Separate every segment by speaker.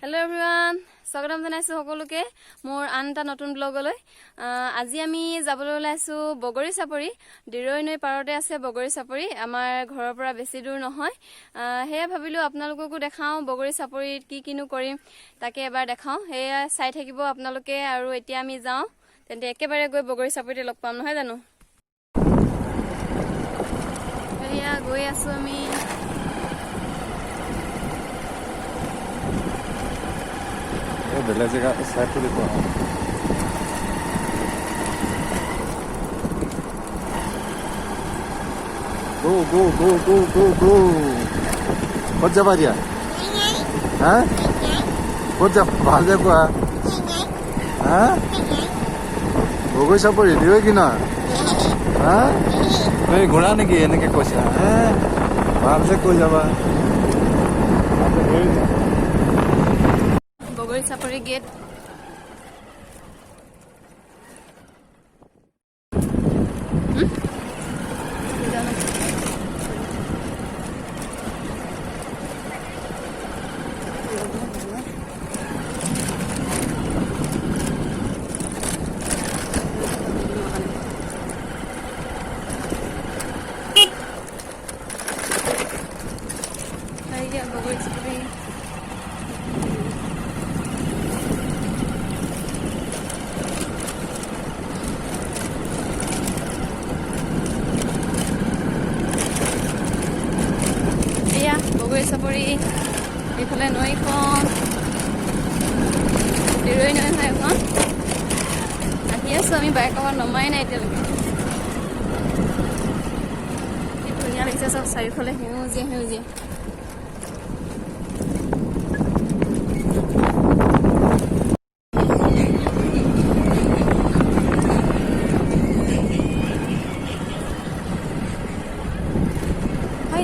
Speaker 1: Hello everyone, স্বাগতম জনাইছো সকলোকে মোৰ আন এটা নতুন ব্লগলৈ। আজি আমি যাবলৈ ওলাইছো বগৰী চাপৰি। ডিৰৈ নৈ পাৰতে আছে বগৰী চাপৰি। আমাৰ ঘৰৰ পৰা বেছি দূৰ নহয়। হেয়া ভাবিলো আপোনালোককো দেখাও বগৰী চাপৰিত কি কিনো কৰিম তাকে এবাৰ দেখাও। হেয়া চাই থাকিব আপোনালোকে আৰু এতিয়া আমি যাওঁ। তেন্তে একেবাৰে গৈ বগৰী চাপৰিতে লগ পাম নহয় জানো। হেয়া গৈ আছো আমি।
Speaker 2: বেলেগ জেগা চাই ফুৰি পোৱা ক'ত যাবা দিয়া হা ক'ত যাব ভালকে কোৱা হা বগৰী চাপৰি দিবই কি নহয় হা তুমি ঘূৰা নেকি এনেকে কৈছা হা ভালকে কৈ যাবা
Speaker 1: বগৰী চাপৰি গেট বগৰী চাপৰি বগৰী চাপৰি এইফালে নৈখন ডিৰৈ নৈ হয় এখন আহি আছো আমি বাইকৰ নমাই নাই এতিয়ালৈকে কি ধুনীয়া লাগিছে চব চাৰিওফালে সেউজীয়া সেউজীয়া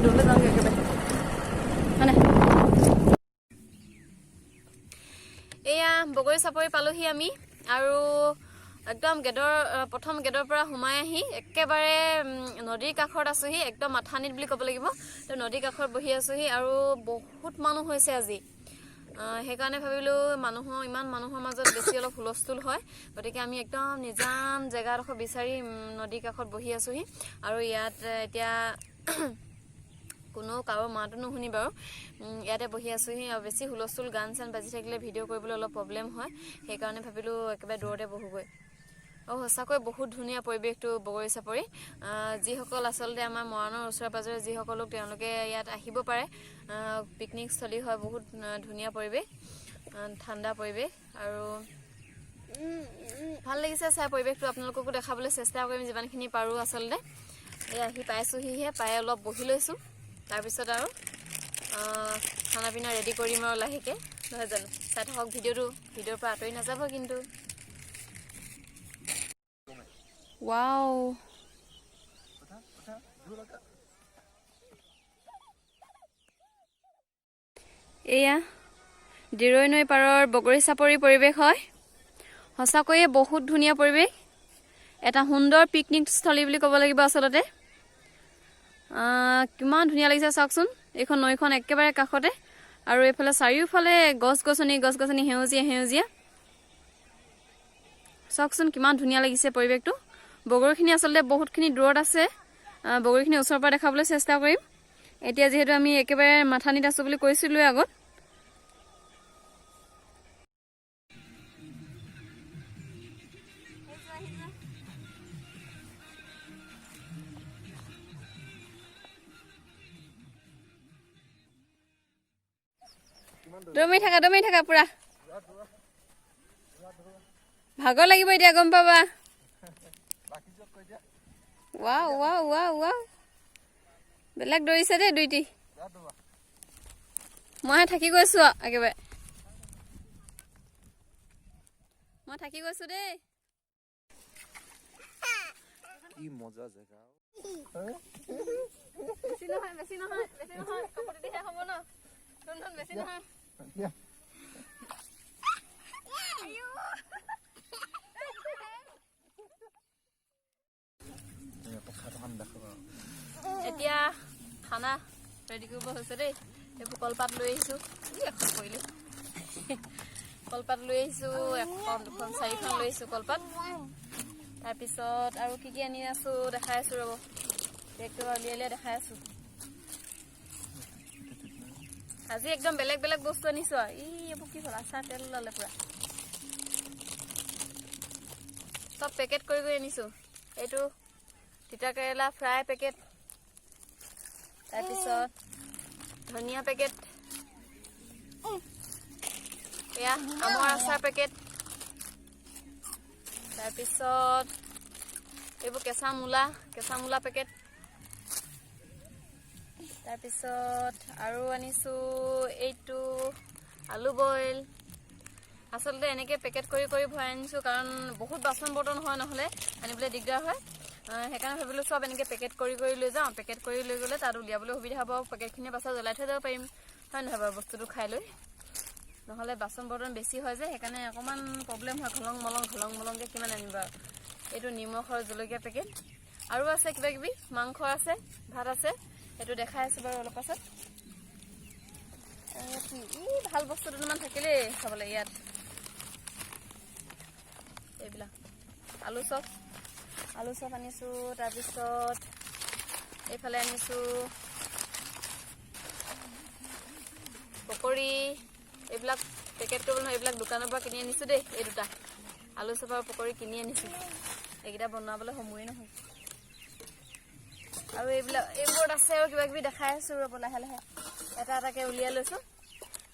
Speaker 1: দৌলে যাওঁগে একেবাৰে মানে এয়া বগৰী চাপৰি পালোহি আমি আৰু একদম গেটৰ প্ৰথম গেটৰ পৰা সোমাই আহি একেবাৰে নদীৰ কাষত আছোহি একদম মাথানিত বুলি ক'ব লাগিব তো নদীৰ কাষত বহি আছোহি আৰু বহুত মানুহ হৈছে আজি সেইকাৰণে ভাবিলো ইমান মানুহৰ মাজত বেছি অলপ হুলস্থুল হয় গতিকে আমি একদম নিজান জেগাডোখৰ বিচাৰি নদীৰ কাষত বহি আছোহি আৰু ইয়াত এতিয়া কোনো কাৰো মাতো নুশুনি বাৰু ইয়াতে বহি আছোহি আৰু বেছি হুলস্থুল গান চান বাজি থাকিলে ভিডিঅ' কৰিবলৈ অলপ প্ৰব্লেম হয় সেইকাৰণে ভাবিলো একেবাৰে দূৰতে বহোগৈ সঁচাকৈ বহুত ধুনীয়া পৰিৱেশটো বগৰী চাপৰি যিসকল আচলতে আমাৰ মৰাণৰ ওচৰে পাজৰে যিসকল লোক তেওঁলোকে ইয়াত আহিব পাৰে পিকনিক স্থলী হয় বহুত ধুনীয়া পৰিৱেশ ঠাণ্ডা পৰিৱেশ আৰু ভাল লাগিছে চাই পৰিৱেশটো আপোনালোককো দেখাবলৈ চেষ্টা কৰিম যিমানখিনি পাৰোঁ আচলতে এই আহি পাইছোহিহে পাই অলপ বহি লৈছোঁ তাৰপিছত আৰু খানা পিনা ৰেডি কৰিম আৰু লাহেকৈ নহয় জানো চাই থাকক ভিডিঅ'ৰ পৰা আঁতৰি নাযাব কিন্তু ৱাও এয়া ডিৰৈ নৈ পাৰৰ বগৰী চাপৰি পৰিৱেশ হয় সঁচাকৈয়ে বহুত ধুনীয়া পৰিৱেশ এটা সুন্দৰ পিকনিক স্থলী বুলি ক'ব লাগিব আচলতে কিমান ধুনীয়া লাগিছে চাওকচোন এইখন নৈখন একেবাৰে কাষতে আৰু এইফালে চাৰিওফালে গছ গছনি সেউজীয়া সেউজীয়া চাওকচোন কিমান ধুনীয়া লাগিছে পৰিৱেশটো বগৰীখিনি আচলতে বহুতখিনি দূৰত আছে বগৰীখিনি ওচৰৰ পৰা দেখাবলৈ চেষ্টা কৰিম এতিয়া যিহেতু আমি একেবাৰে মাথানিত আছো বুলি কৈছিলোৱে আগত দমি থাকা পুৰা ভাগৰ লাগিব এতিয়া গম পাবা ৱাও বেলেগ দৌৰিছে দেই দুইটি মই থাকি গৈছো একেবাৰে মই থাকি গৈছো দেই
Speaker 2: কি মজা জেগা
Speaker 1: বেছি নহয় কাপোৰ দিহে হ'ব ন বেছি নহয় এতিয়া খানা ৰেডি কৰিব হৈছে দেই এইবোৰ কলপাত লৈ আহিছো এখন কৰিলো কলপাত লৈ আহিছোঁ 1খন 2খন 4খন লৈ আহিছোঁ কলপাত তাৰপিছত আৰু কি কি আনি আছোঁ দেখাই আছোঁ ৰ'ব বেগটো উলিয়াই দেখাই আছোঁ আজি একদম বেলেগ বেলেগ বস্তু আনিছোঁ এইবোৰ কি হ'ল আচাৰ তেল ওলালে পুৰা সব পেকেট কৰি কৰি আনিছোঁ এইটো তিতা কেৰেলা ফ্ৰাই পেকেট তাৰপিছত ধনিয়া পেকেট এয়া আমৰ আচাৰ পেকেট তাৰপিছত এইবোৰ কেঁচা মূলা পেকেট তাৰপিছত আৰু আনিছোঁ এইটো আলু বইল আচলতে এনেকৈ পেকেট কৰি কৰি ভৰাই আনিছোঁ কাৰণ বহুত বাচন বৰ্তন হয় নহ'লে আনিবলৈ দিগদাৰ হয় সেইকাৰণে ভাবিলোঁ চব এনেকৈ পেকেট কৰি কৰি লৈ যাওঁ পেকেট কৰি লৈ গ'লে তাত উলিয়াবলৈ সুবিধা হ'ব পেকেটখিনি পাছত জ্বলাই থৈ যাব পাৰিম হয় নহয় বাৰু বস্তুটো খাই লৈ নহ'লে বাচন বৰ্তন বেছি হয় যে সেইকাৰণে অকণমান প্ৰব্লেম হয় ঘলং মলংকৈ কিমান আনিম বাৰু এইটো নিমখ আৰু জলকীয়া পেকেট আৰু আছে কিবা কিবি মাংস আছে ভাত আছে সেইটো দেখাই আছোঁ বাৰু অলপ পাছত ভাল বস্তু দুটামান থাকিলেই খাবলৈ ইয়াত এইবিলাক আলু চপ আনিছোঁ তাৰপিছত এইফালে আনিছোঁ পকৰি এইবিলাক পেকেট কৰিব নহয় এইবিলাক দোকানৰ পৰা কিনি আনিছোঁ দেই এই দুটা আলু চপ আৰু পকৰি কিনি আনিছোঁ এইকেইটা বনাবলৈ সময়ে নহয় আৰু এইবোৰত আছে আৰু কিবা কিবি দেখাই আছোঁ ৰ'ব লাহে লাহে এটা এটাকৈ উলিয়াই লৈছোঁ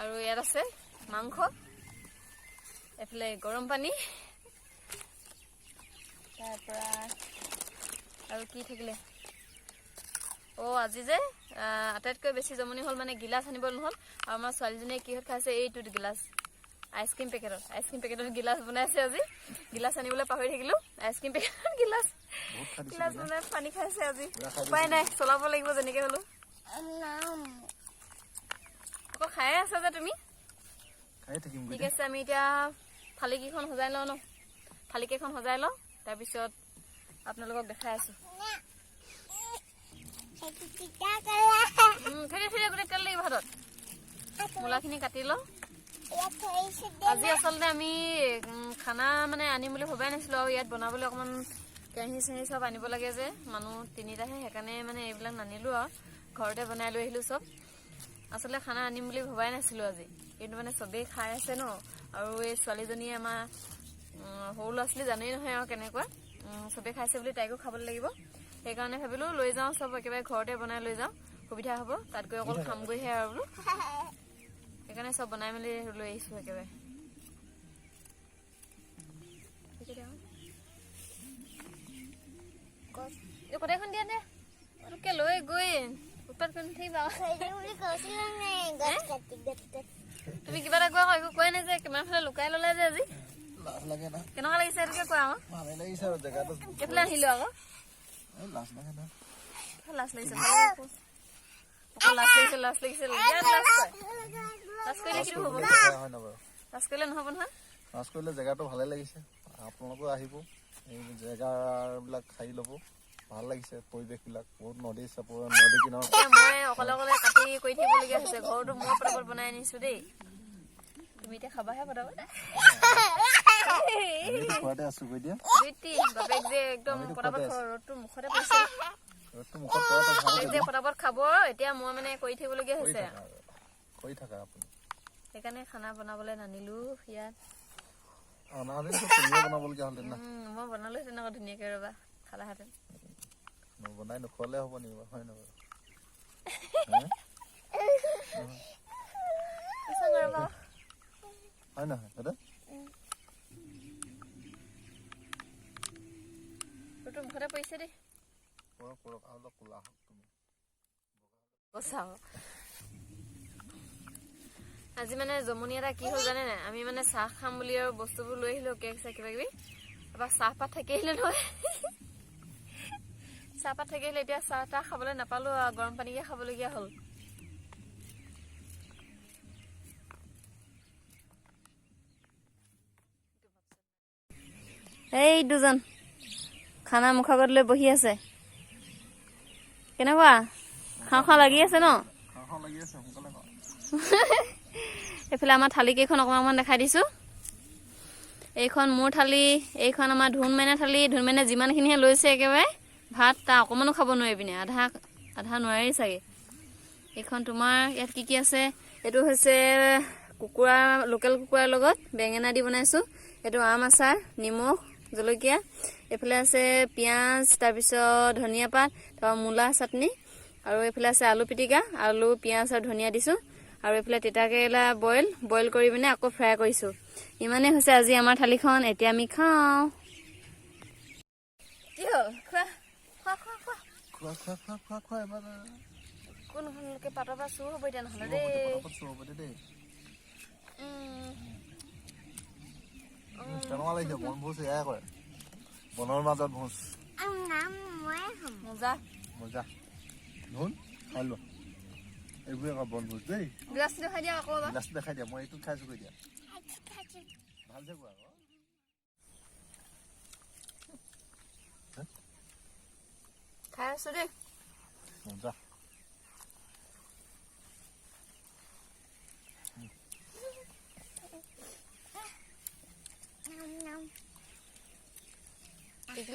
Speaker 1: আৰু ইয়াত আছে মাংস এইফালে গৰম পানী তাৰপৰা আৰু কি থাকিলে আজি যে আটাইতকৈ বেছি জমনি হ'ল মানে গিলাচ আনিব নহ'ল আৰু আমাৰ ছোৱালীজনীয়ে কিহত খাইছে এইটো গিলাচ আইচক্ৰীম পেকেটত গিলাচ বনাইছে আজি গিলাচ আনিবলৈ পাহৰি থাকিলোঁ আইচক্ৰীম পেকেটত গিলাচ বনাই পানী খাইছে আজি উপায় নাই চলাব লাগিব যেনেকৈ হ'লেও আকৌ খায়ে আছা যে তুমি ঠিক আছে আমি এতিয়া থালিকেইখন সজাই লওঁ ন থালিকেইখন সজাই লওঁ তাৰপিছত আপোনালোকক দেখাই আছোঁ গোটেই তেল লাগিব হাতত মূলাখিনি কাটি লওঁ আজি আচলতে আমি খানা মানে আনিম বুলি ভবাই নাছিলোঁ আৰু ইয়াত বনাবলৈ অকণমান কেৰাহী চেৰাহী চব আনিব লাগে যে মানুহ 3টাহে সেইকাৰণে মানে এইবিলাক নানিলোঁ আৰু ঘৰতে বনাই লৈ আহিলোঁ চব আচলতে খানা আনিম বুলি ভবাই নাছিলোঁ আজি কিন্তু মানে চবেই খাই আছে ন আৰু এই ছোৱালীজনীয়ে আমাৰ সৰু ল'ৰা ছোৱালী জানেই নহয় আৰু কেনেকুৱা চবেই খাইছে বুলি তাইকো খাবলৈ লাগিব সেইকাৰণে ভাবিলোঁ লৈ যাওঁ চব একেবাৰে ঘৰতে বনাই লৈ যাওঁ সুবিধা হ'ব তাত গৈ অকল খামগৈহে আৰু বোলো সেইকাৰণে চব বনাই মেলি লৈ আহিছোঁ একেবাৰে কটাইখন দিয়া দে তোকে লৈ গৈ উৎপাত কৰি নাথাকিবা তুমি কিবা এটা কোৱা একো কোৱাই নাই যে কিমান ফালে লুকাই ল'লে যে আজি কেনেকুৱা লাগিছে এইটোকে কোৱা আকৌ এইফালে আহিলোঁ আকৌ লাজ লাগিছে লাজ কৰিলে কি হ'ব লাজ কৰিলে নহ'ব নহয়
Speaker 2: লাজ কৰিলে জেগাটো ভালে লাগিছে আপোনালোকো আহিব এই জেগাবিলাক খাই ল'ব ভাল লাগিছে পৰিৱেশবিলাক বহুত নদী কিনাৰত
Speaker 1: মই অকলে কাটি কৰি থাকিবলগীয়া হৈছে ঘৰটো মই পটাপট বনাই আনিছোঁ দেই তুমি এতিয়া খাবাহে পটাপট বাপেক যে একদম পটাপট ৰ'দটো মুখতে পৰিছে পটাপট খাব এতিয়া মই মানে কৰি থাকিবলগীয়া হৈছে সেইকাৰণে খানা বনাবলৈ নানিলোঁ ইয়াত মই বনালোঁ তেনেকুৱা ধুনীয়াকৈ ৰ'বা খালাহেঁতেন
Speaker 2: বনাই নোখোৱালে হ'ব নেকি হয় নহয় হয় নহয়
Speaker 1: দাদা মুখতে পৰিছে দেই আজি মানে জমনি এটা কি হ'ল জানে নাই আমি মানে চাহ খাম বুলি আৰু বস্তুবোৰ লৈ আহিলোঁ কেক চেক কিবা কিবি তাৰপৰা চাহপাত থাকি আহিলে নহয় চাহপাত থাকি আহিলে এতিয়া চাহ তাহ খাবলৈ নাপালোঁ আৰু গৰম পানীকে খাবলগীয়া হ'ল এই দুজন খানা মুখাগত লৈ বহি আছে কেনেকুৱা খাওঁ লাগি আছে ন এইফালে আমাৰ থালি কেইখন অকণমান দেখাই দিছোঁ। এইখন মোৰ থালি, এইখন আমাৰ ধুনমেনে থালি। ধুনমেনে যিমানখিনিহে লৈছে একেবাৰে ভাত তাৰ অকণমানো খাব নোৱাৰি পিনে, আধা নোৱাৰি চাগে। এইখন তোমাৰ ইয়াত কি কি আছে, এইটো হৈছে কুকুৰা, লোকেল কুকুৰাৰ লগত বেঙেনা দি বনাইছোঁ। এইটো আম আচাৰ, নিমখ, জলকীয়া। এইফালে আছে পিঁয়াজ, তাৰপিছত ধনিয়া পাত, তাৰপৰা মূলা চাটনি, আৰু এইফালে আছে আলু পিটিকা, আলু পিঁয়াজ আৰু ধনিয়া দিছোঁ। আৰু এইফালে তিতাকেৰেলা বইল কৰি পিনে আকৌ ফ্ৰাই কৰিছোঁ। ইমানেই হৈছে আজি আমাৰ থালিখন। এতিয়া আমি খাওঁ। কি হ'ল? খোৱা খোৱা খোৱা খোৱা
Speaker 2: খোৱা খোৱা খোৱা খোৱা খোৱা এবাৰ
Speaker 1: কোনখনলৈকে পাতৰ পৰা চুৰ হ'ব এতিয়া নহ'লে দেই।
Speaker 2: কেনেকুৱা লাগিছে? বনভোজ এয়াই কৰে, বনৰ মাজত ভোজ।
Speaker 1: মজা
Speaker 2: মজা। ধুন খাই লোৱা, এইবোৰে আকৌ বনভোজ দেই।
Speaker 1: গিলাচটো দেখাই দিয়া আকৌ এবাৰ।
Speaker 2: গিলাচটো দেখাই দিয়া, মই এইটো খাইছোঁ কৈ দিয়া। ভালছে কোৱা আকৌ।
Speaker 1: খাই আছো দেই।
Speaker 2: মজা।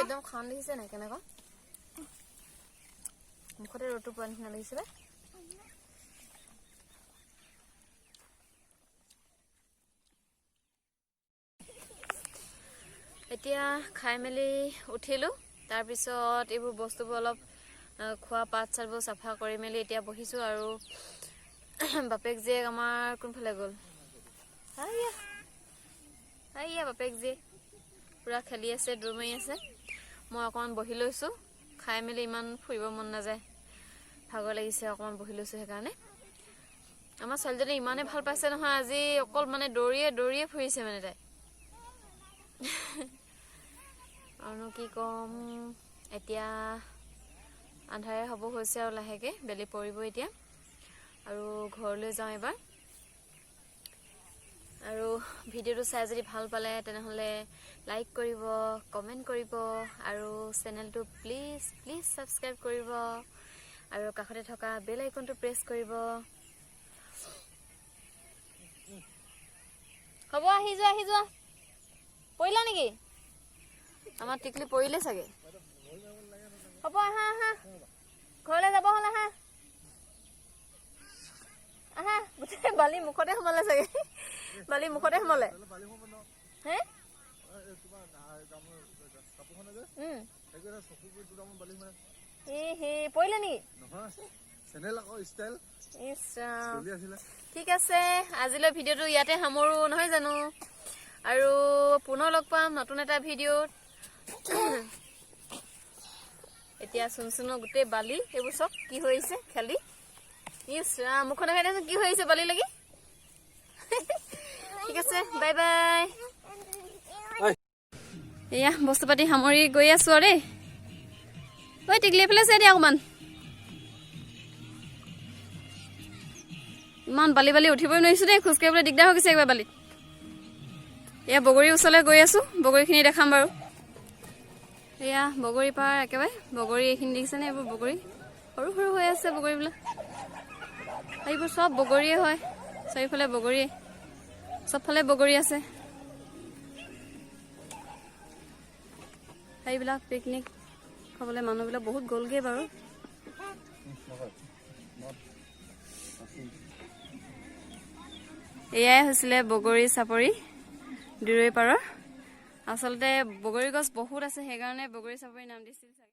Speaker 1: একদম খান দেখিছে নাই কেনেকুৱা? মুখতে ৰ'দটো পোৱা নিচিনা লাগিছিলে। এতিয়া খাই মেলি উঠিলোঁ। তাৰপিছত এইবোৰ বস্তুবোৰ অলপ খোৱা পাত চাতবোৰ চাফা কৰি মেলি এতিয়া বহিছোঁ। আৰু বাপেক জীয়েক আমাৰ কোনফালে গ'ল? আইয়া বাপেক জীয়েক পুৰা খেলি আছে, দৌৰ মাৰি আছে। মই অকণমান বহি লৈছোঁ। খাই মেলি ইমান ফুৰিব মন নাযায়, ভাগৰ লাগিছে, অকণমান বহি লৈছোঁ সেইকাৰণে। আমাৰ ছোৱালীজনী ইমানেই ভাল পাইছে নহয় আজি, অকল মানে দৌৰিয়ে ফুৰিছে মানে তাই। আৰুনো কি ক'ম, এতিয়া আন্ধাৰে হ'ব হৈছে আৰু লাহেকৈ বেলি পৰিব এতিয়া। আৰু ঘৰলৈ যাওঁ এবাৰ। আৰু ভিডিঅ'টো চাই যদি ভাল পালে তেনেহ'লে লাইক কৰিব, কমেণ্ট কৰিব, আৰু চেনেলটো প্লিজ ছাবস্ক্ৰাইব কৰিব, আৰু কাষতে থকা বেল আইকনটো প্ৰেছ কৰিব। হ'ব, আহি যোৱা। পৰিলা নেকি? আমাৰ টিকলি পৰিলে চাগে। হ'ব, আহা ঘৰলৈ যাব হ'ল, আহা। গোটেই বালি মুখতে সোমালে চাগে। বালি মুখতে সোমালে। হে পৰিলে নেকি? ঠিক আছে, আজিলৈ ভিডিঅ'টো ইয়াতে সামৰোঁ নহয় জানো? আৰু পুনৰ লগ পাম নতুন এটা ভিডিঅ'ত। এতিয়া চুনচুনৰ গোটেই বালি, এইবোৰ চব কি হৈছে খালি। মুখখন দেখাই দিয়াচোন কি হৈছে বালি লাগি। ঠিক আছে, বাই বাই। এয়া বস্তু পাতি সামৰি গৈ আছো আৰু দেই। ঐ টিকলি এইফালে চাই দিয়া অকণমান। ইমান বালি উঠিবই নোৱাৰিছো দেই, খোজকাঢ়িবলৈ দিগদাৰ হৈ গৈছে একবাৰ বালিত। এয়া বগৰীৰ ওচৰলৈ গৈ আছো, বগৰীখিনি দেখাম বাৰু। এয়া বগৰী পাৰ একেবাৰে, বগৰী এইখিনি দেখিছেনে? এইবোৰ বগৰী সৰু হৈ আছে বগৰীবিলাক। এইবোৰ চব বগৰীয়ে হয়, চাৰিওফালে বগৰীয়ে, চবফালে বগৰী আছে। এইবিলাক পিকনিক খাবলৈ মানুহবিলাক বহুত গ'লগৈ বাৰু। এয়াই হৈছিলে বগৰী চাপৰি দূৰৈ পাৰৰ। আচলতে বগৰী গছ বহুত আছে, সেইকাৰণে বগৰী চাপৰি নাম দিছিল।